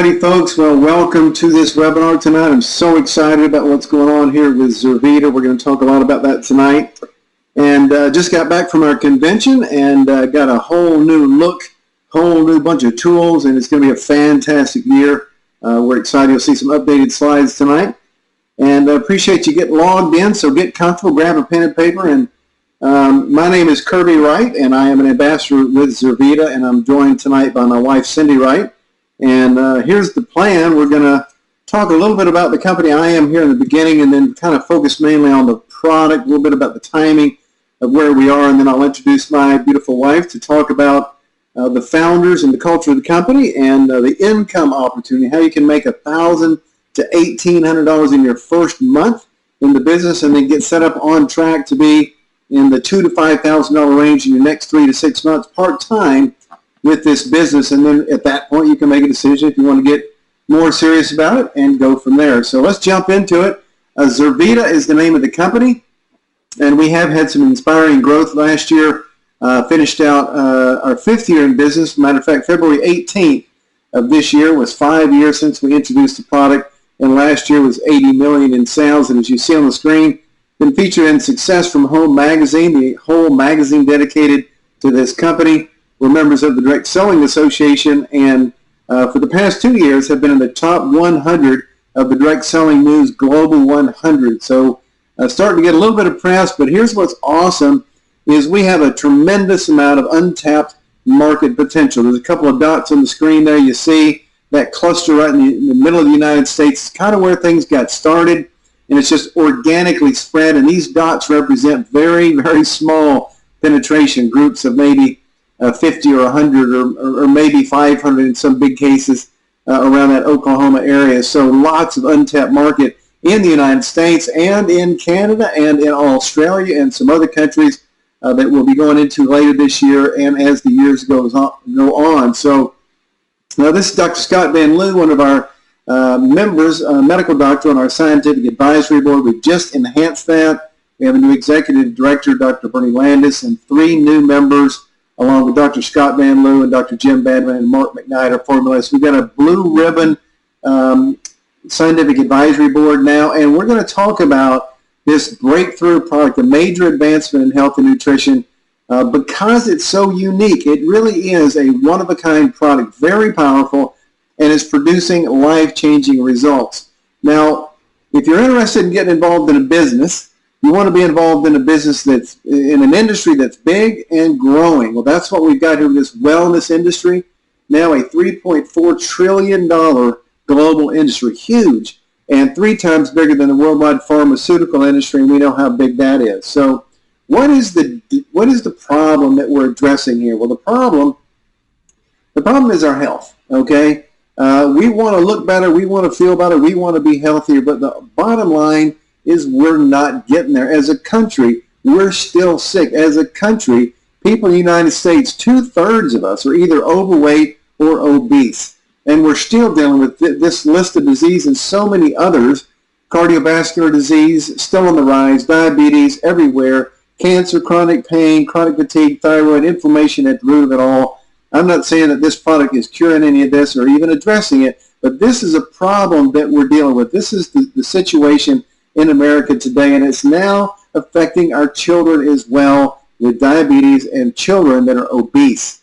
righty, folks. Well, welcome to this webinar tonight. I'm so excited about what's going on here with Zurvita. We're going to talk a lot about that tonight. And just got back from our convention and got a whole new look, whole new bunch of tools, and it's going to be a fantastic year. We're excited. You'll see some updated slides tonight. And I appreciate you getting logged in, so get comfortable, grab a pen and paper. And my name is Kirby Wright, and I am an ambassador with Zurvita, and I'm joined tonight by my wife, Cindy Wright. And here's the plan. We're going to talk a little bit about the company I am here in the beginning, and then kind of focus mainly on the product, a little bit about the timing of where we are, and then I'll introduce my beautiful wife to talk about the founders and the culture of the company and the income opportunity, how you can make $1,000 to $1,800 in your first month in the business, and then get set up on track to be in the $2,000 to $5,000 range in your next 3 to 6 months part-time with this business. And then at that point you can make a decision if you want to get more serious about it and go from there. So let's jump into it. Zurvita is the name of the company, and we have had some inspiring growth last year. Finished out our 5th year in business. Matter of fact, February 18th of this year was 5 years since we introduced the product, and last year was $80 million in sales. And as you see on the screen, been featured in Success from Home magazine, the whole magazine dedicated to this company. We're members of the Direct Selling Association, and for the past 2 years have been in the top 100 of the Direct Selling News Global 100. So starting to get a little bit of press, but here's what's awesome is we have a tremendous amount of untapped market potential. There's a couple of dots on the screen there. You see that cluster right in the middle of the United States. It's kind of where things got started, and it's just organically spread, and these dots represent very, very small penetration groups of maybe 50 or 100 or maybe 500 in some big cases around that Oklahoma area. So lots of untapped market in the United States and in Canada and in Australia and some other countries that we'll be going into later this year and as the years go on. So now this is Dr. Scott Van Loo, one of our members, a medical doctor on our scientific advisory board. We've just enhanced that. We have a new executive director, Dr. Bernie Landis, and 3 new members along with Dr. Scott Van Loo and Dr. Jim Badman and Mark McKnight, our formulists. We've got a blue ribbon scientific advisory board now, and we're going to talk about this breakthrough product, a major advancement in health and nutrition, because it's so unique. It really is a one-of-a-kind product, very powerful, and is producing life-changing results. Now, if you're interested in getting involved in a business, you want to be involved in a business that's in an industry that's big and growing. Well, that's what we've got here in this wellness industry. Now a $3.4 trillion global industry, huge, and 3 times bigger than the worldwide pharmaceutical industry, and we know how big that is. So what is the problem that we're addressing here? Well, the problem is our health, okay? We want to look better, we want to feel better, we want to be healthier, but the bottom line is we're not getting there. As a country, we're still sick. As a country, people in the United States, 2/3 of us are either overweight or obese. And we're still dealing with this list of disease and so many others. Cardiovascular disease, still on the rise, diabetes everywhere, cancer, chronic pain, chronic fatigue, thyroid, inflammation at the root of it all. I'm not saying that this product is curing any of this or even addressing it, but this is a problem that we're dealing with. This is the situation in America today, and it's now affecting our children as well with diabetes and children that are obese.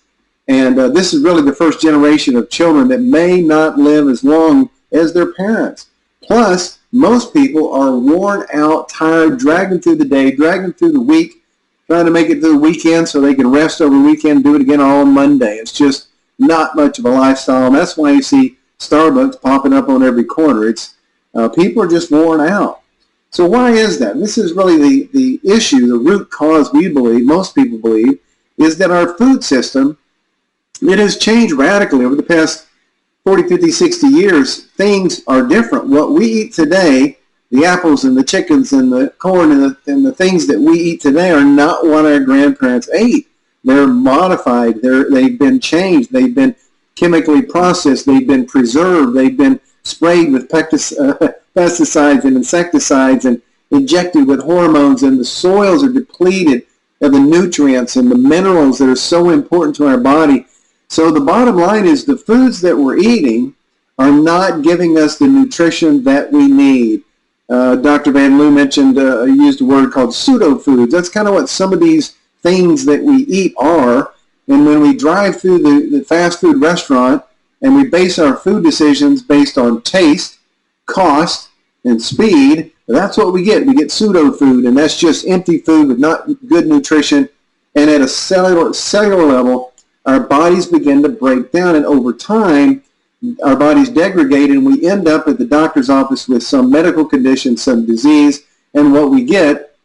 And this is really the first generation of children that may not live as long as their parents. Plus, most people are worn out, tired, dragging through the day, dragging through the week, trying to make it through the weekend so they can rest over the weekend, do it again on Monday. It's just not much of a lifestyle, and that's why you see Starbucks popping up on every corner. It's people are just worn out. So why is that? This is really the issue, the root cause we believe, most people believe, is that our food system, it has changed radically over the past 40, 50, 60 years. Things are different. What we eat today, the apples and the chickens and the corn and the things that we eat today are not what our grandparents ate. They're modified. They've been changed. They've been chemically processed. They've been preserved. They've been sprayed with pesticides and insecticides and injected with hormones, and the soils are depleted of the nutrients and the minerals that are so important to our body. So the bottom line is the foods that we're eating are not giving us the nutrition that we need. Dr. Van Loo mentioned, used a word called pseudo foods. That's kind of what some of these things that we eat are. And when we drive through the fast food restaurant and we base our food decisions based on taste, cost, and speed, that's what we get. We get pseudo food, and that's just empty food with not good nutrition. And at a cellular level, our bodies begin to break down, and over time, our bodies degrade, and we end up at the doctor's office with some medical condition, some disease, and what we get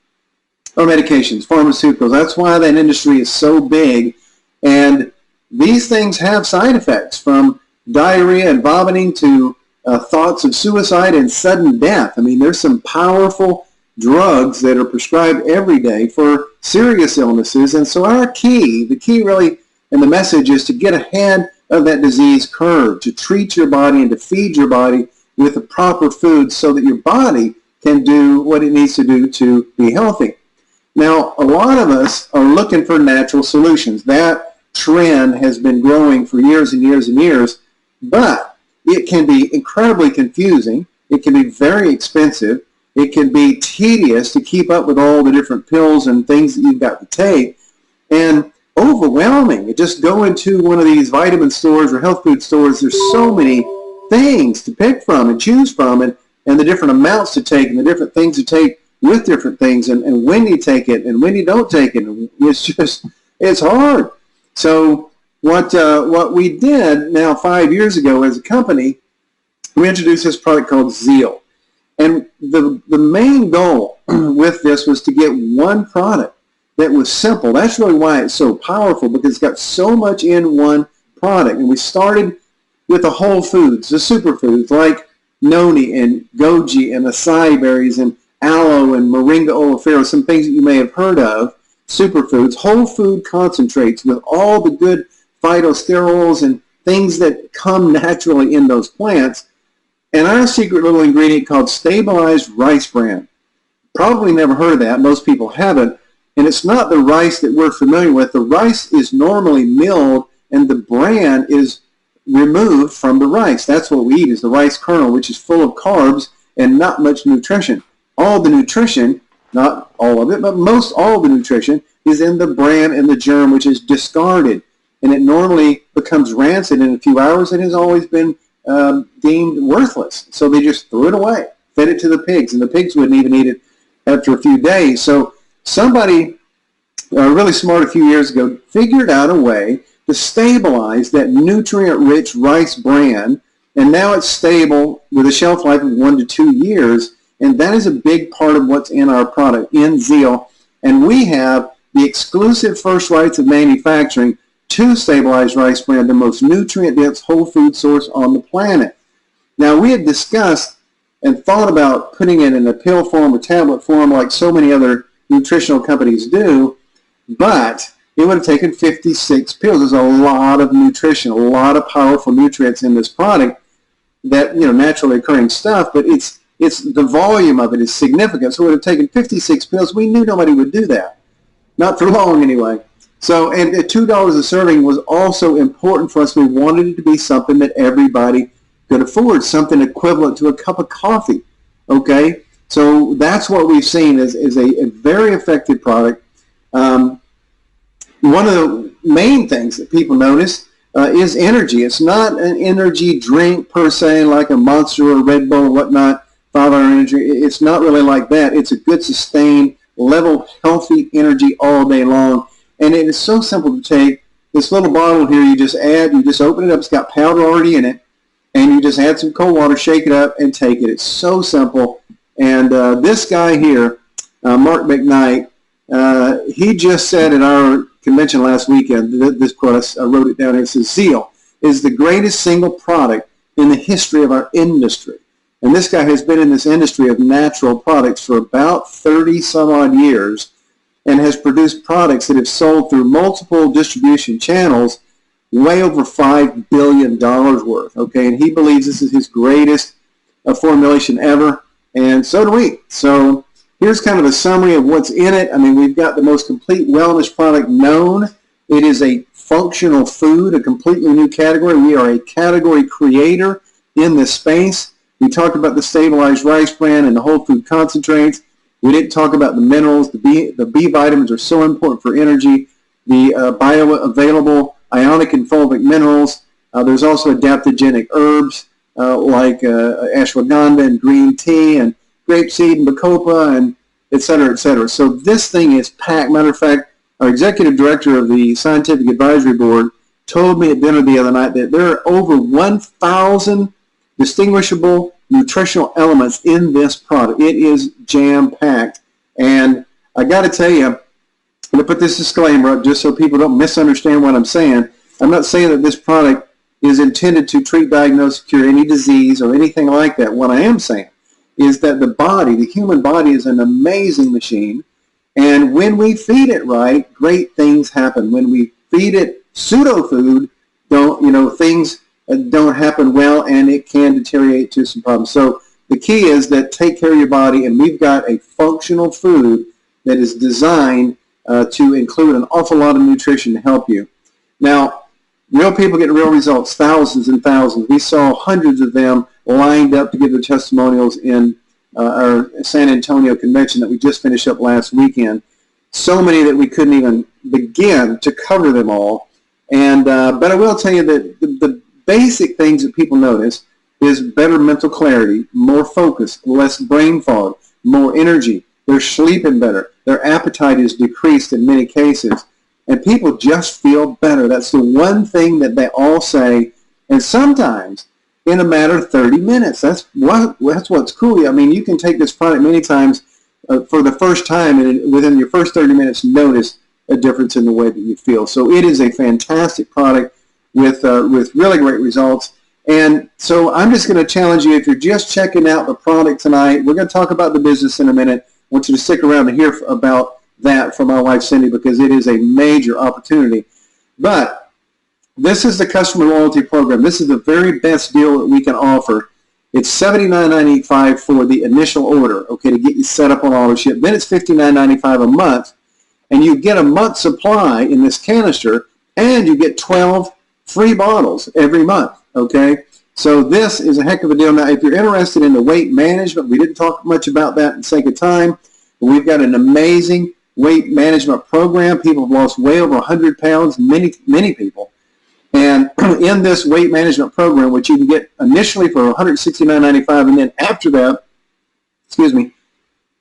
are medications, pharmaceuticals. That's why that industry is so big, and these things have side effects, from diarrhea and vomiting to thoughts of suicide and sudden death. I mean, there's some powerful drugs that are prescribed every day for serious illnesses, and so the key really, and the message is to get ahead of that disease curve, to treat your body and to feed your body with the proper food so that your body can do what it needs to do to be healthy. Now, a lot of us are looking for natural solutions. That trend has been growing for years and years and years, but it can be incredibly confusing. It can be very expensive. It can be tedious to keep up with all the different pills and things that you've got to take, and overwhelming. You just go into one of these vitamin stores or health food stores, there's so many things to pick from and choose from, and the different amounts to take and the different things to take with different things, and when you take it and when you don't take it. It's hard. So what we did now 5 years ago as a company, we introduced this product called Zeal. And the main goal with this was to get one product that was simple. That's really why it's so powerful, because it's got so much in one product. And we started with the whole foods, the superfoods like noni and goji and acai berries and aloe and moringa oleifera, some things that you may have heard of, superfoods, whole food concentrates with all the good phytosterols and things that come naturally in those plants. And our secret little ingredient called stabilized rice bran. Probably never heard of that. Most people haven't. And it's not the rice that we're familiar with. The rice is normally milled, and the bran is removed from the rice. That's what we eat, is the rice kernel, which is full of carbs and not much nutrition. All the nutrition, not all of it, but most all of the nutrition is in the bran and the germ, which is discarded. And it normally becomes rancid in a few hours and has always been deemed worthless. So they just threw it away, fed it to the pigs, and the pigs wouldn't even eat it after a few days. So somebody really smart a few years ago figured out a way to stabilize that nutrient-rich rice bran, and now it's stable with a shelf life of 1 to 2 years, and that is a big part of what's in our product, in Zeal. And we have the exclusive first rights of manufacturing to stabilize rice bran, the most nutrient-dense whole food source on the planet. Now, we had discussed and thought about putting it in a pill form or tablet form like so many other nutritional companies do, but it would have taken 56 pills. There's a lot of nutrition, a lot of powerful nutrients in this product that, naturally occurring stuff, but it's the volume of it is significant. So it would have taken 56 pills. We knew nobody would do that. Not for long anyway. So, and at $2 a serving was also important for us. We wanted it to be something that everybody could afford, something equivalent to a cup of coffee. Okay? So that's what we've seen is a very effective product. One of the main things that people notice is energy. It's not an energy drink per se like a Monster or Red Bull or whatnot, 5-hour energy. It's not really like that. It's a good sustained level healthy energy all day long. And it is so simple to take. This little bottle here, you just open it up. It's got powder already in it. And you just add some cold water, shake it up, and take it. It's so simple. And this guy here, Mark McKnight, he just said at our convention last weekend, this quote, I wrote it down here, it says, Zeal is the greatest single product in the history of our industry. And this guy has been in this industry of natural products for about 30 some odd years and has produced products that have sold through multiple distribution channels way over $5 billion worth. Okay, and he believes this is his greatest formulation ever, and so do we. So here's kind of a summary of what's in it. I mean, we've got the most complete wellness product known. It is a functional food, a completely new category. We are a category creator in this space. We talked about the stabilized rice bran and the whole food concentrates. We didn't talk about the minerals. The B vitamins are so important for energy. The bioavailable ionic and fulvic minerals. There's also adaptogenic herbs like ashwagandha and green tea and grapeseed and bacopa and et cetera, et cetera. So this thing is packed. Matter of fact, our executive director of the Scientific Advisory Board told me at dinner the other night that there are over 1,000 distinguishable nutritional elements in this product. It is jam-packed. And I got to tell you, I'm going to put this disclaimer up just so people don't misunderstand what I'm saying. I'm not saying that this product is intended to treat, diagnose, cure any disease or anything like that. What I am saying is that the body, the human body, is an amazing machine. And when we feed it right, great things happen. When we feed it pseudo food, things don't happen well, and it can deteriorate to some problems. So the key is that take care of your body, and we've got a functional food that is designed to include an awful lot of nutrition to help you. Now, real people get real results, thousands and thousands. We saw hundreds of them lined up to give their testimonials in our San Antonio convention that we just finished up last weekend. So many that we couldn't even begin to cover them all. And but I will tell you that the basic things that people notice is better mental clarity, more focus, less brain fog, more energy. They're sleeping better. Their appetite is decreased in many cases. And people just feel better. That's the one thing that they all say. And sometimes in a matter of 30 minutes. That's what's cool. I mean, you can take this product many times for the first time, and within your first 30 minutes, notice a difference in the way that you feel. So it is a fantastic product with really great results. And so I'm just going to challenge you, if you're just checking out the product tonight, we're going to talk about the business in a minute. I want you to stick around to hear about that from my wife, Cindy, because it is a major opportunity. But this is the customer loyalty program. This is the very best deal that we can offer. It's $79.95 for the initial order, okay, to get you set up on auto ship. Then it's $59.95 a month, and you get a month's supply in this canister, and you get 12 free bottles every month, okay? So this is a heck of a deal. Now, if you're interested in the weight management, we didn't talk much about that in the sake of time, but we've got an amazing weight management program. People have lost way over 100 pounds, many people. And in this weight management program, which you can get initially for $169.95, and then after that,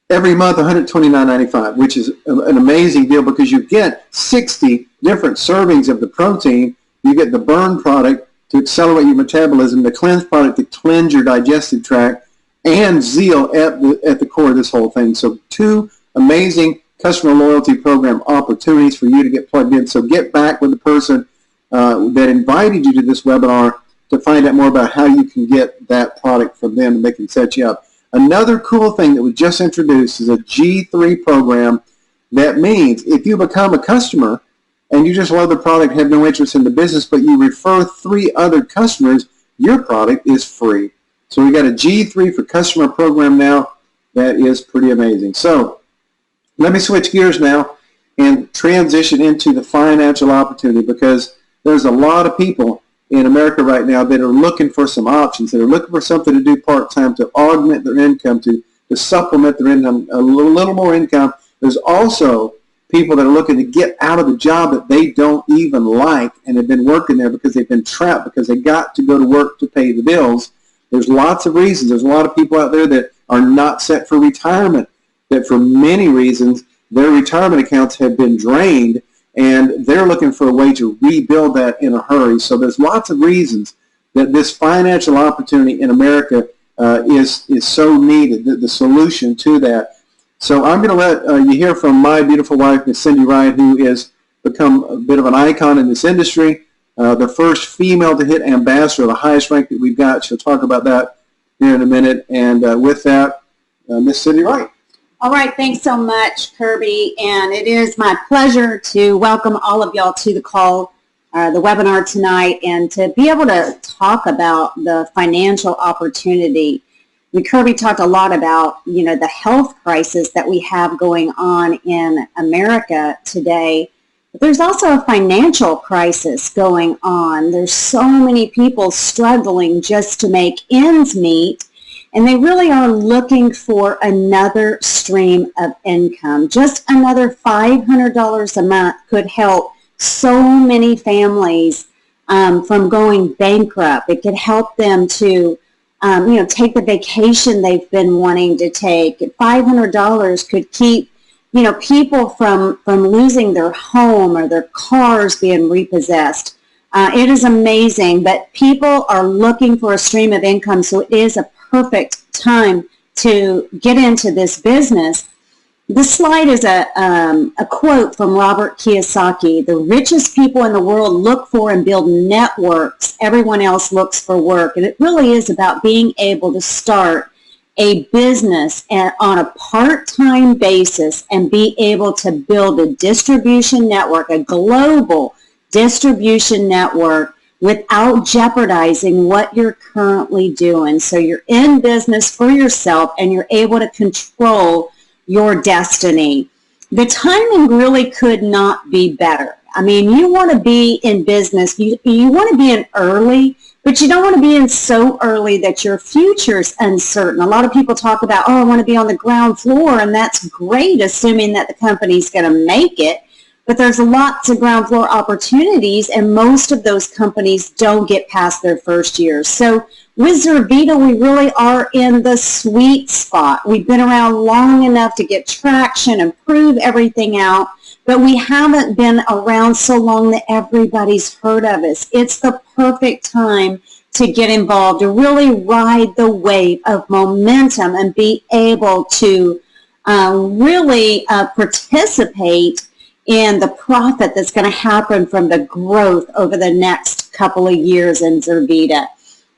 every month $129.95, which is an amazing deal because you get 60 different servings of the protein. You get the burn product to accelerate your metabolism, the cleanse product to cleanse your digestive tract, and Zeal at the core of this whole thing. So 2 amazing customer loyalty program opportunities for you to get plugged in. So get back with the person that invited you to this webinar to find out more about how you can get that product from them and they can set you up. Another cool thing that we just introduced is a G3 program. That means if you become a customer and you just love the product, have no interest in the business, but you refer 3 other customers, your product is free. So we got a G3 for customer program now. That is pretty amazing. So let me switch gears now and transition into the financial opportunity, because there's a lot of people in America right now that are looking for some options, that are looking for something to do part-time to augment their income, to supplement their income, a little more income. There's also people that are looking to get out of the job that they don't even like and have been working there because they've been trapped because they got to go to work to pay the bills. There's lots of reasons. There's a lot of people out there that are not set for retirement, that for many reasons their retirement accounts have been drained, and they're looking for a way to rebuild that in a hurry. So there's lots of reasons that this financial opportunity in America is so needed, the solution to that. So I'm going to let you hear from my beautiful wife, Miss Cindy Wright, who has become a bit of an icon in this industry, the first female to hit ambassador, the highest rank that we've got. She'll talk about that here in a minute. And with that, Miss Cindy Wright. All right, thanks so much, Kirby, and it is my pleasure to welcome all of y'all to the call, the webinar tonight, and to be able to talk about the financial opportunity. Kirby talked a lot about, the health crisis that we have going on in America today, But there's also a financial crisis going on. There's so many people struggling just to make ends meet, and they really are looking for another stream of income. Just another $500 a month could help so many families from going bankrupt. It could help them to take the vacation they've been wanting to take. $500 could keep people from losing their home or their cars being repossessed. It is amazing, but people are looking for a stream of income, so it is a perfect time to get into this business. This slide is a quote from Robert Kiyosaki. The richest people in the world look for and build networks. Everyone else looks for work. And it really is about being able to start a business on a part-time basis and be able to build a distribution network, a global distribution network, without jeopardizing what you're currently doing. So you're in business for yourself and you're able to control your destiny. The timing really could not be better. I mean, you want to be in business, you want to be in early, but you don't want to be in so early that your future's uncertain. A lot of people talk about, I want to be on the ground floor, and that's great, assuming that the company's going to make it. But there's lots of ground floor opportunities, and most of those companies don't get past their first year. So with Zurvita, we really are in the sweet spot. We've been around long enough to get traction and prove everything out, but we haven't been around so long that everybody's heard of us. It's the perfect time to get involved, to really ride the wave of momentum and be able to really participate in the profit that's going to happen from the growth over the next couple of years in Zurvita.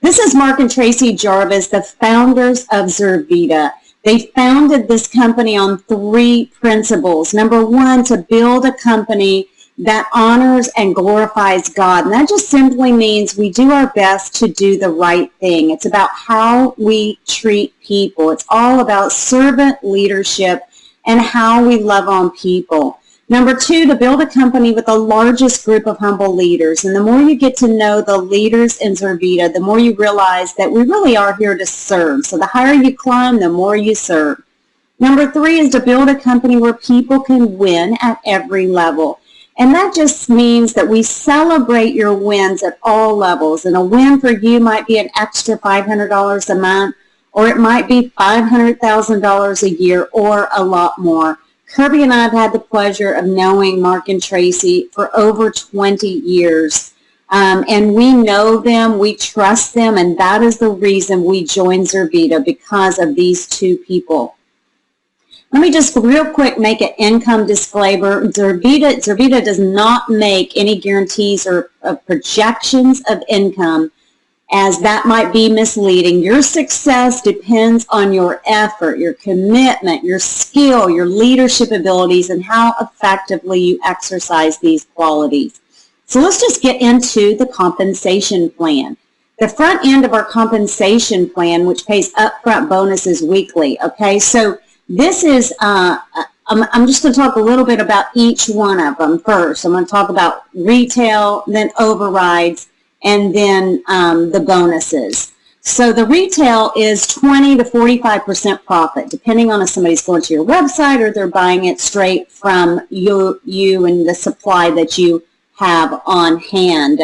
This is Mark and Tracy Jarvis, the founders of Zurvita. They founded this company on 3 principles. Number 1, to build a company that honors and glorifies God. And that just simply means we do our best to do the right thing. It's about how we treat people. It's all about servant leadership and how we love on people. Number 2, to build a company with the largest group of humble leaders. And the more you get to know the leaders in Zurvita, the more you realize that we really are here to serve. So the higher you climb, the more you serve. Number 3 is to build a company where people can win at every level. And that just means that we celebrate your wins at all levels. And a win for you might be an extra $500 a month, or it might be $500,000 a year, or a lot more. Kirby and I have had the pleasure of knowing Mark and Tracy for over 20 years. And we know them, we trust them, and that is the reason we joined Zurvita, because of these 2 people. Let me just real quick make an income disclaimer. Zurvita does not make any guarantees or projections of income, as that might be misleading. Your success depends on your effort, your commitment, your skill, your leadership abilities, and how effectively you exercise these qualities. So let's just get into the compensation plan. The front end of our compensation plan, which pays upfront bonuses weekly. Okay, so this is, I'm just going to talk a little bit about each one of them first. I'm going to talk about retail, then overrides, and then the bonuses. So the retail is 20 to 45% profit, depending on if somebody's going to your website or they're buying it straight from you and the supply that you have on hand.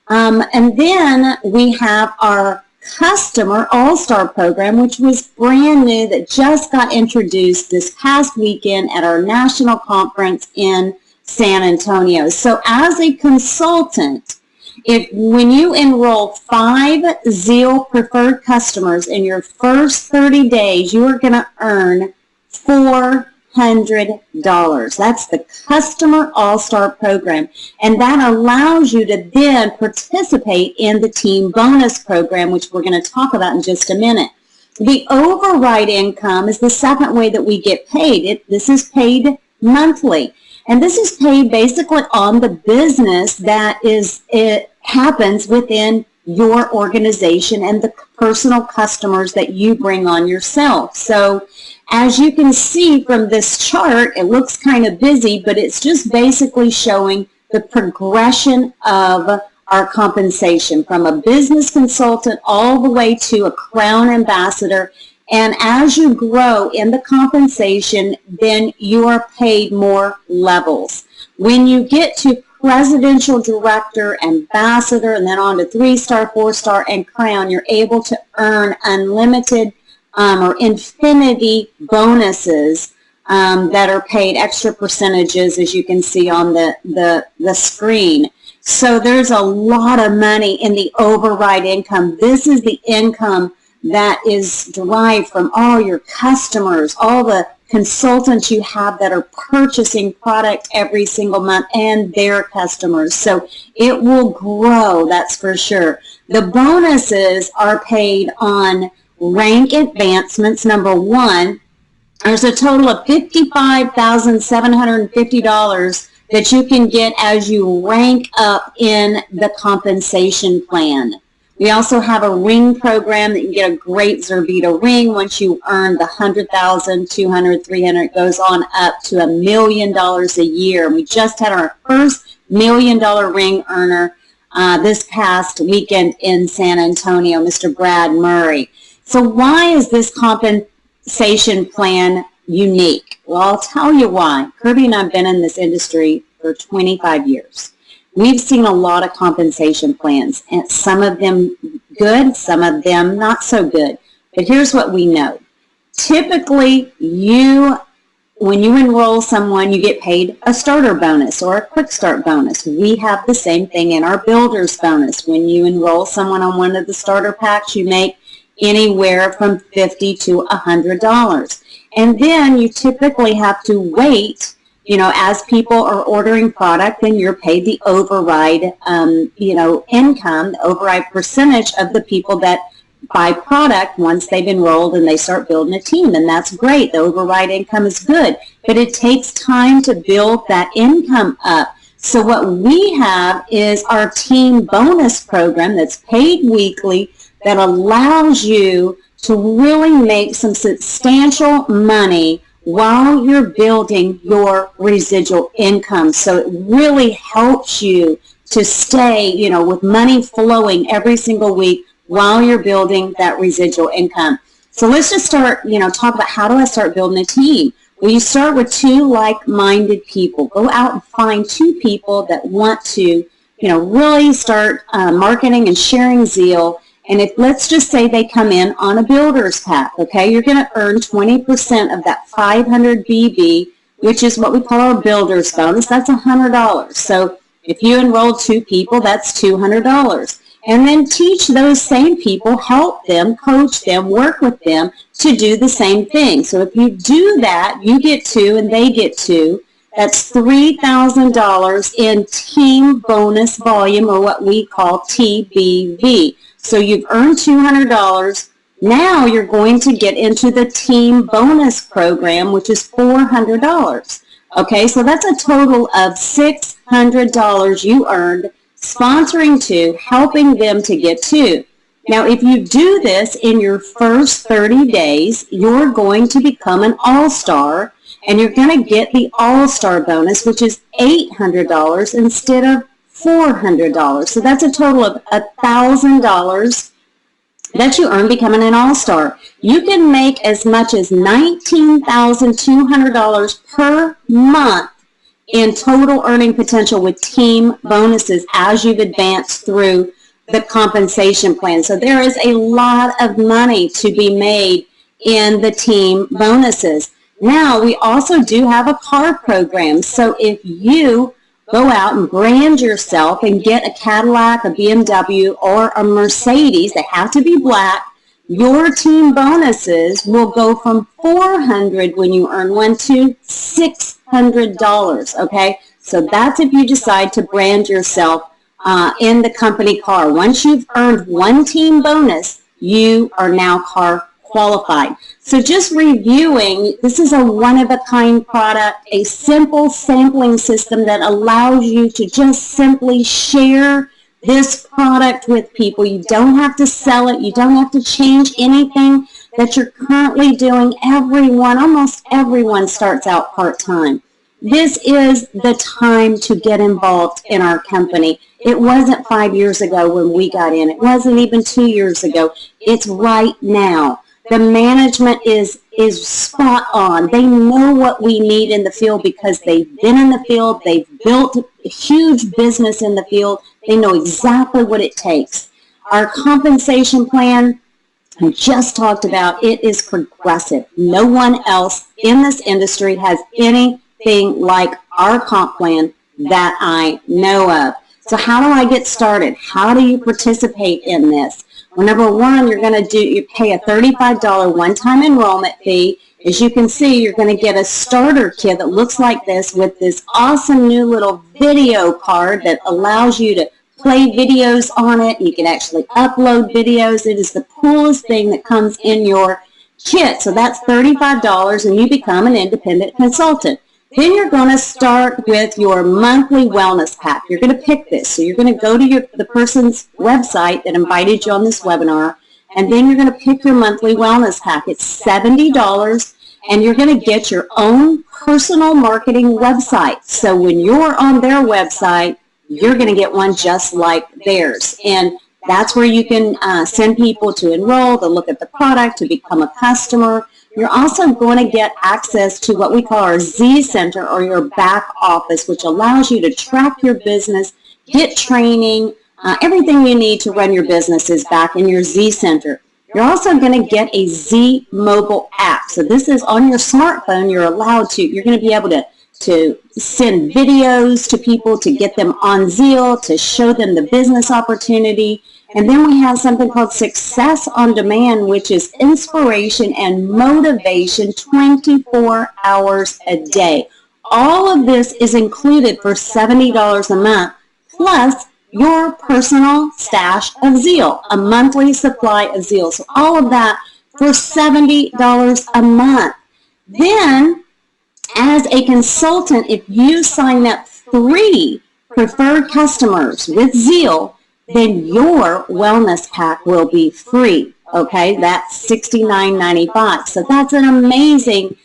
And then we have our Customer All-Star Program, which was brand new, that just got introduced this past weekend at our national conference in San Antonio. So as a consultant, when you enroll 5 Zeal preferred customers in your first 30 days, you are going to earn $400. That's the Customer All-Star Program. And that allows you to then participate in the Team Bonus Program, which we're going to talk about in just a minute. The override income is the second way that we get paid. This is paid monthly. And this is paid basically on the business that happens within your organization and the personal customers that you bring on yourself. So As you can see from this chart, it looks kind of busy, but it's just basically showing the progression of our compensation from a business consultant all the way to a Crown Ambassador. And as you grow in the compensation, then you are paid more levels. When you get to Presidential Director, Ambassador, and then on to 3-star, 4-star, and Crown, you're able to earn unlimited or infinity bonuses that are paid extra percentages, as you can see on the screen. So there's a lot of money in the override income. This is the income that is derived from all your customers, all the consultants you have that are purchasing product every single month, and their customers. So it will grow, that's for sure. The bonuses are paid on rank advancements. Number one, there's a total of $55,750 that you can get as you rank up in the compensation plan. We also have a ring program that you can get a great Zurvita ring once you earn the $100,000, $200,000, $300,000. It goes on up to $1 million a year. We just had our first $1 million ring earner this past weekend in San Antonio, Mr. Brad Murray. So why is this compensation plan unique? Well, I'll tell you why. Kirby and I have been in this industry for 25 years. We've seen a lot of compensation plans, and some of them good, some of them not so good. But here's what we know. Typically, when you enroll someone, you get paid a starter bonus or a quick start bonus. We have the same thing in our builder's bonus. When you enroll someone on one of the starter packs, you make anywhere from $50 to $100. And then you typically have to wait, as people are ordering product, then you're paid the override, income, the override percentage of the people that buy product once they've enrolled and they start building a team. And that's great. The override income is good. But it takes time to build that income up. So what we have is our team bonus program that's paid weekly that allows you to really make some substantial money while you're building your residual income. So it really helps you to stay, with money flowing every single week while you're building that residual income. So let's just start, talk about how do I start building a team? Well, you start with 2 like-minded people. Go out and find 2 people that want to, really start marketing and sharing Zeal. And let's just say they come in on a builder's pack, okay? You're going to earn 20% of that 500 BB, which is what we call our builder's bonus. That's $100. So if you enroll 2 people, that's $200. And then teach those same people, help them, coach them, work with them to do the same thing. So if you do that, you get 2 and they get 2. That's $3,000 in team bonus volume, or what we call TBV. So you've earned $200. Now you're going to get into the team bonus program, which is $400. Okay, so that's a total of $600 you earned sponsoring 2, helping them to get 2. Now, if you do this in your first 30 days, you're going to become an all-star, and you're going to get the all-star bonus, which is $800 instead of $400. So that's a total of $1,000 that you earn becoming an all-star. You can make as much as $19,200 per month in total earning potential with team bonuses as you've advanced through the compensation plan. So there is a lot of money to be made in the team bonuses. Now, we also do have a car program. So if you go out and brand yourself and get a Cadillac, a BMW, or a Mercedes, they have to be black, your team bonuses will go from $400 when you earn one to $600, okay? So that's if you decide to brand yourself in the company car. Once you've earned one team bonus, you are now car qualified. So just reviewing, this is a one-of-a-kind product, a simple sampling system that allows you to just simply share this product with people. You don't have to sell it. You don't have to change anything that you're currently doing. Almost everyone starts out part-time. This is the time to get involved in our company. It wasn't 5 years ago when we got in. It wasn't even 2 years ago. It's right now. The management is spot on. They know what we need in the field because they've been in the field. They've built a huge business in the field. They know exactly what it takes. Our compensation plan, I just talked about, it is progressive. No one else in this industry has anything like our comp plan that I know of. So how do I get started? How do you participate in this? Well, number one, you pay a $35 one-time enrollment fee. As you can see, you're going to get a starter kit that looks like this with this awesome new little video card that allows you to play videos on it. You can actually upload videos. It is the coolest thing that comes in your kit. So that's $35 and you become an independent consultant. Then you're going to start with your monthly wellness pack. You're going to pick this. So you're going to go to the person's website that invited you on this webinar, and then you're going to pick your monthly wellness pack. It's $70, and you're going to get your own personal marketing website. So when you're on their website, you're going to get one just like theirs. And that's where you can send people to enroll, to look at the product, to become a customer. You're also going to get access to what we call our Z Center, or your back office, which allows you to track your business, get training, everything you need to run your business is back in your Z Center. You're also going to get a Z mobile app. So this is on your smartphone. You're going to be able to send videos to people, to get them on Zeal, to show them the business opportunity. And then we have something called Success on Demand, which is inspiration and motivation 24 hours a day. All of this is included for $70 a month, plus your personal stash of Zeal, a monthly supply of Zeal. So all of that for $70 a month. Then, as a consultant, if you sign up 3 preferred customers with Zeal, then your wellness pack will be free. Okay, that's $69.95. So that's an amazing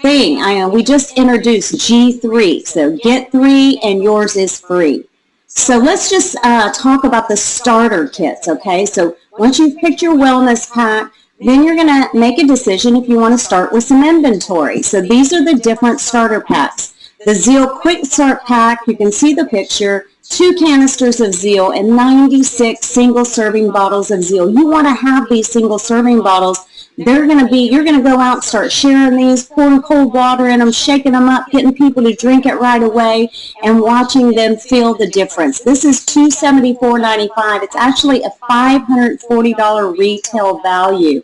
thing. We just introduced G3. So get 3 and yours is free. So let's just talk about the starter kits. Okay, so once you've picked your wellness pack, then you're going to make a decision if you want to start with some inventory. So these are the different starter packs. The Zeal Quick Start Pack, you can see the picture, 2 canisters of Zeal and 96 single serving bottles of Zeal. You want to have these single serving bottles. You're going to go out and start sharing these, pouring cold water in them, shaking them up, getting people to drink it right away, and watching them feel the difference. This is $274.95. It's actually a $540 retail value.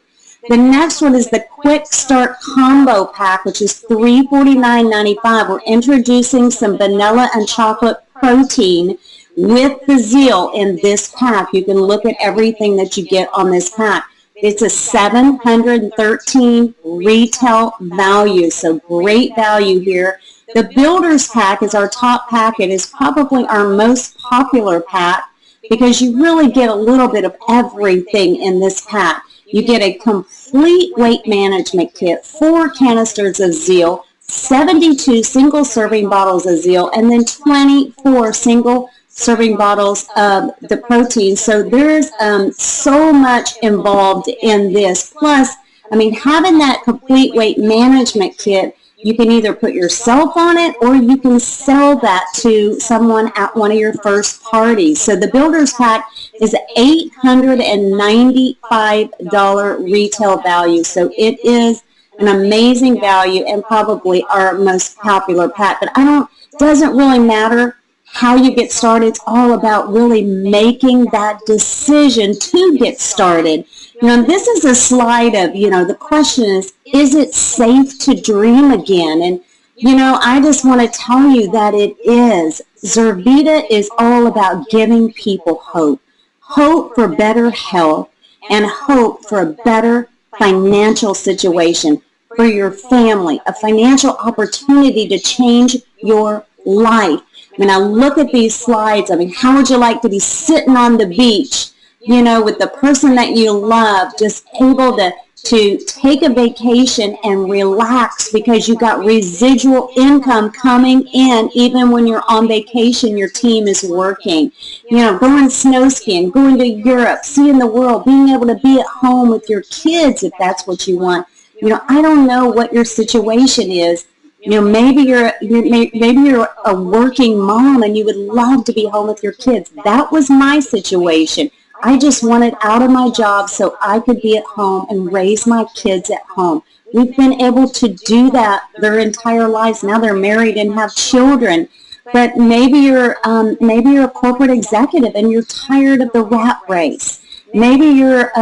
The next one is the Quick Start Combo Pack, which is $349.95. We're introducing some vanilla and chocolate protein with the Zeal in this pack. You can look at everything that you get on this pack. It's a $713 retail value, so great value here. The Builder's Pack is our top pack. It is probably our most popular pack because you really get a little bit of everything in this pack. You get a complete weight management kit, 4 canisters of Zeal, 72 single serving bottles of Zeal, and then 24 single serving bottles of the protein. So there's so much involved in this. Plus, having that complete weight management kit, you can either put yourself on it or you can sell that to someone at one of your first parties. So the Builder's Pack is $895 retail value. So it is an amazing value and probably our most popular pack. But it doesn't really matter how you get started. It's all about really making that decision to get started. This is a slide of, the question is it safe to dream again? And, I just want to tell you that it is. Zurvita is all about giving people hope. Hope for better health and hope for a better financial situation for your family, a financial opportunity to change your life. I look at these slides. How would you like to be sitting on the beach, you know, with the person that you love, just able to take a vacation and relax because you got residual income coming in even when you're on vacation, your team is working. You know, going snow skiing, going to Europe, seeing the world, being able to be at home with your kids if that's what you want. You know, I don't know what your situation is. You know, maybe you're a working mom and you would love to be home with your kids. That was my situation. I just wanted out of my job so I could be at home and raise my kids at home. We've been able to do that their entire lives. Now they're married and have children. But maybe you're a corporate executive and you're tired of the rat race. Maybe you're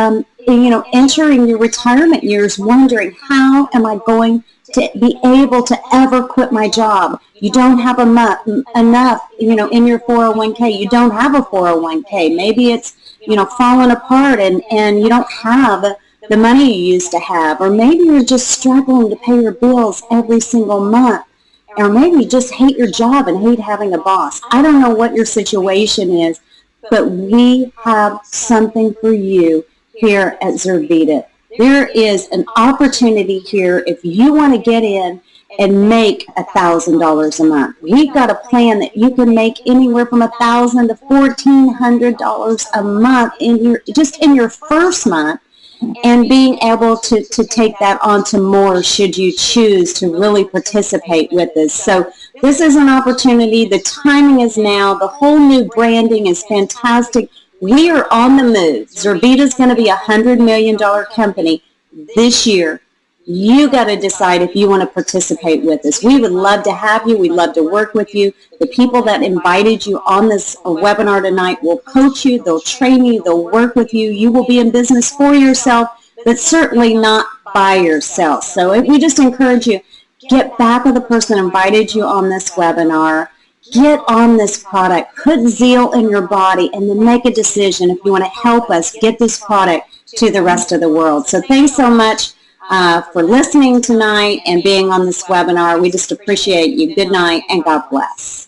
entering your retirement years wondering, how am I going to be able to ever quit my job? You don't have enough, in your 401k. You don't have a 401k. Maybe it's, falling apart and you don't have the money you used to have. Or maybe you're just struggling to pay your bills every single month. Or maybe you just hate your job and hate having a boss. I don't know what your situation is, but we have something for you here at Zurvita. There is an opportunity here if you want to get in and make $1,000 a month. We've got a plan that you can make anywhere from $1,000 to $1,400 a month in your first month, and being able to take that on to more should you choose to really participate with us. So this is an opportunity. The timing is now. The whole new branding is fantastic. We are on the move. Zurvita is going to be a $100 million company this year. You got to decide if you want to participate with us. We would love to have you. We'd love to work with you. The people that invited you on this webinar tonight will coach you. They'll train you. They'll work with you. You will be in business for yourself, but certainly not by yourself. So we just encourage you, get back with the person who invited you on this webinar. Get on this product. Put zeal in your body and then make a decision if you want to help us get this product to the rest of the world. So thanks so much for listening tonight and being on this webinar. We just appreciate you. Good night and God bless.